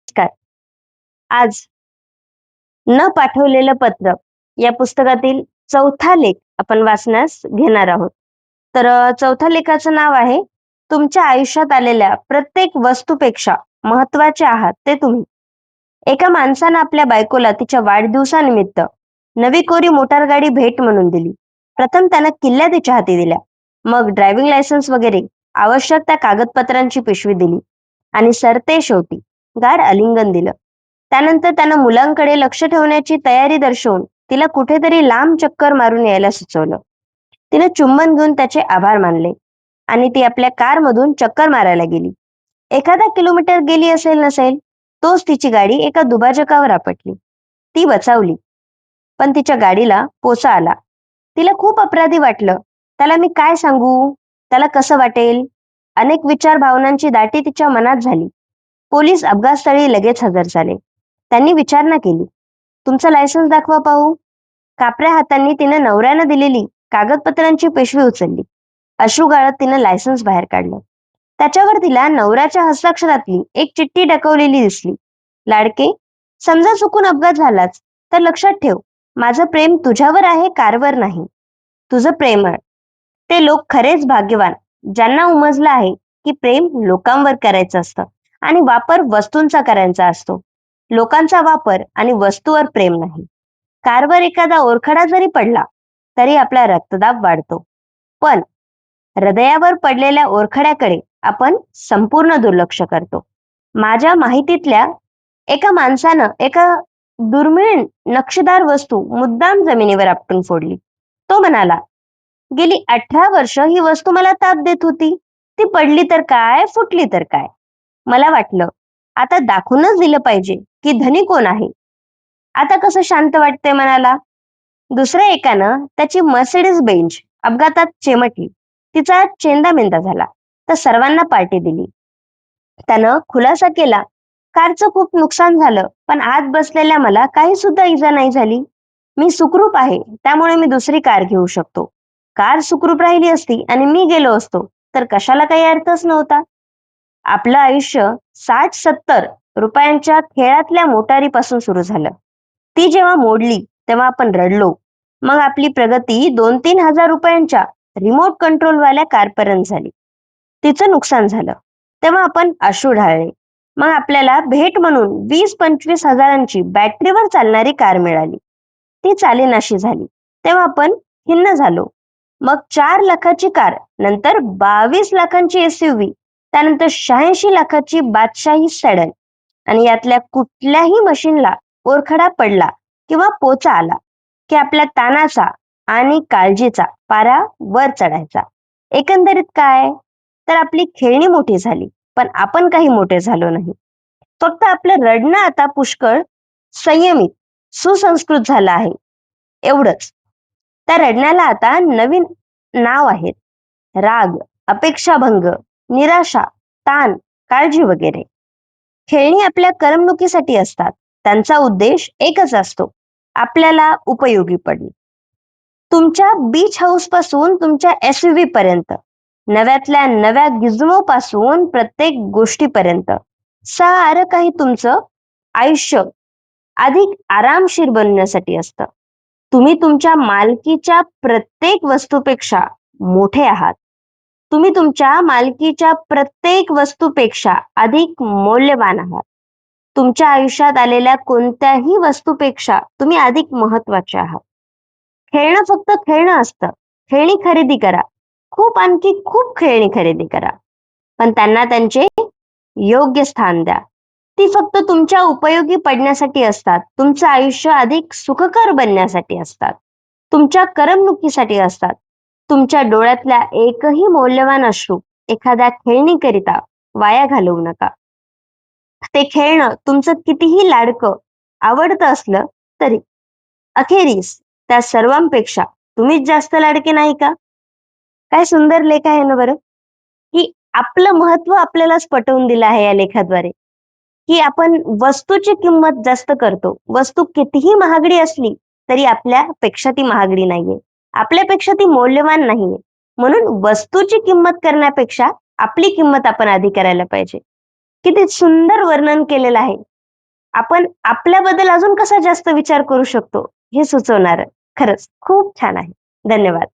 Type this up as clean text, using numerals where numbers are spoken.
नमस्कार. आज न पाठवलेलं पत्र या पुस्तकातील चौथा लेख आपण वाचण्यास घेणार आहोत. चौथ्या लेखाचं नाव आहे, तुमच्या आयुष्यात आलेल्या प्रत्येक वस्तूपेक्षा महत्त्वाचे आहात ते तुम्ही. एका माणसानं आपल्या बायकोला तिच्या वाढदिवसानिमित्त नवी कोरी मोटारगाडी भेट म्हणून दिली. प्रथम त्यानं किल्ल्या तिच्या हाती दिल्या. मग ड्रायव्हिंग लायसन्स वगैरे आवश्यक त्या कागदपत्रांची पिशवी दिली आणि सरते शेवटी गाढ आलिंगन दिलं. त्यानंतर त्यानं मुलांकडे लक्ष ठेवण्याची तयारी दर्शवून तिला कुठेतरी लांब चक्कर मारून यायला सुचवलं. तिनं चुंबन घेऊन त्याचे आभार मानले आणि ती आपल्या कारमधून चक्कर मारायला गेली. एखादा किलोमीटर गेली असेल नसेल, तोच तिची गाडी एका दुभाजकावर आपटली. ती बचावली, पण तिच्या गाडीला पोचा आला. तिला खूप अपराधी वाटलं. त्याला मी काय सांगू? त्याला कसं वाटेल? अनेक विचार भावनांची दाटी तिच्या मनात झाली. पोलीस अपघातस्थळी लगेच हजर झाले. त्यांनी विचारणा केली. तुमचं लायसन्स दाखवा पाहू. कापऱ्या हातांनी तिनं नवऱ्यानं दिलेली कागदपत्रांची पिशवी उचलली. अश्रू गाळत तिनं लायसन्स बाहेर काढलं. त्याच्यावर तिला नवऱ्याच्या हस्ताक्षरातली एक चिठ्ठी डकवलेली दिसली. लाडके, समजा चुकून अपघात झालाच तर लक्षात ठेव, माझं प्रेम तुझ्यावर आहे, कारवर नाही. तुझं प्रेमळ. ते लोक खरेच भाग्यवान, ज्यांना उमजलं आहे की प्रेम लोकांवर करायचं असतं आणि वापर वस्तूंचा करायचा असतो. लोकांचा वापर आणि वस्तूवर प्रेम नाही. कारवर एखादा ओरखडा जरी पडला तरी आपला रक्तदाब वाढतो, पण हृदयावर पडलेल्या ओरखड्याकडे आपण संपूर्ण दुर्लक्ष करतो. माझ्या माहितीतल्या एका माणसानं एका दुर्मिळ नक्षीदार वस्तू मुद्दाम जमिनीवर आपटून फोडली. तो म्हणाला, गेली 18 वर्ष ही वस्तू मला ताप देत होती. ती पडली तर काय, फुटली तर काय. मला वाटलं आता दाखवूनच दिलं पाहिजे की धनी कोण आहे. आता कसं शांत वाटतंय मनाला. दुसऱ्या एकानं त्याची मर्सिडीज बेंज अपघातात चेमटली. तिचा चेंदामेंदा झाला तर सर्वांना पार्टी दिली. त्यानं खुलासा केला, कारचं खूप नुकसान झालं, पण आत बसलेल्या मला काही सुद्धा इजा नाही झाली. मी सुखरूप आहे, त्यामुळे मी दुसरी कार घेऊ शकतो. कार सुखरूप राहिली असती आणि मी गेलो असतो तर कशाला काही अर्थच नव्हता. आपलं आयुष्य 60-70 रुपयांच्या खेळातल्या मोटारीपासून सुरू झालं. ती जेव्हा मोडली तेव्हा आपण रडलो. मग आपली प्रगती 2-3 हजार रुपयांच्या रिमोट कंट्रोलवाल्या कारपर्यंत झाली. तिचं नुकसान झालं तेव्हा आपण अश्रू ढाळले. मग आपल्याला भेट म्हणून 20-25 हजारांची बॅटरीवर चालणारी कार मिळाली. ती चालेनाशी झाली तेव्हा आपण खिन्न झालो. मग 4 लाखाची कार, नंतर 22 लाखांची SUV, त्यानंतर 86 लाखाची बादशाही सेडन, आणि यातल्या कुठल्याही मशीनला ओरखडा पडला किंवा पोचा आला की आपल्या ताणाचा आणि काळजीचा पारा वर चढायचा. एकंदरीत काय, तर आपली खेळणी मोठी झाली, पण आपण काही मोठे झालो नाही. फक्त आपलं रडणं आता पुष्कळ संयमित, सुसंस्कृत झालं आहे, एवढंच. त्या रडण्याला आता नवीन नाव आहेत: राग, अपेक्षाभंग, निराशा, ताण, काळजी वगैरे. खेळणी आपल्या करमणुकीसाठी असतात. त्यांचा उद्देश एकच असतो, आपल्याला उपयोगी पडणे. तुमच्या बीच हाऊस पासून तुमच्या SUV पर्यंत, नव्यातल्या नव्या गिझमो पासून प्रत्येक गोष्टीपर्यंत, सारं काही तुमचं आयुष्य अधिक आरामशीर बनवण्यासाठी असतं. तुम्ही तुमच्या मालकीच्या प्रत्येक वस्तूपेक्षा मोठे आहात. तुम्ही तुमच्या मालकीच्या प्रत्येक वस्तूपेक्षा अधिक मौल्यवान आहात. तुमच्या आयुष्यात आलेल्या कोणत्याही वस्तूपेक्षा तुम्ही अधिक महत्वाचे आहात. खेळणं फक्त खेळणं असतं. खेळणी खरेदी करा, खूप, आणखी खूप खेळणी खरेदी करा, पण त्यांना त्यांचे योग्य स्थान द्या. ती फक्त तुमच्या उपयोगी पडण्यासाठी असतात. तुमचं आयुष्य अधिक सुखकर बनण्यासाठी असतात. तुमच्या करमणुकीसाठी असतात. तुमच्या डोळ्यातल्या एकही मौल्यवान अश्रू एखाद्या खेळणीकरिता वाया घालवू नका. ते खेळणं तुमचं कितीही लाडकं, आवडतं असलं तरी अखेरीस त्या सर्वांपेक्षा तुम्हीच जास्त लाडके नाही का? काय सुंदर लेख आहे ना बरं. की आपलं महत्व आपल्यालाच पटवून दिलं आहे या लेखाद्वारे, की आपण वस्तूची किंमत जास्त करतो. वस्तू कितीही महागडी असली तरी आपल्यापेक्षा ती महागडी नाहीये, आपल्यापेक्षा ती मौल्यवान नाहीये. म्हणून वस्तूची किंमत करण्यापेक्षा आपली किंमत आपण आधी करायला पाहिजे. किती सुंदर वर्णन केलेलं आहे. आपण आपल्याबद्दल अजून कसा जास्त विचार करू शकतो हे सुचवणारं. खरंच खूप छान आहे. धन्यवाद.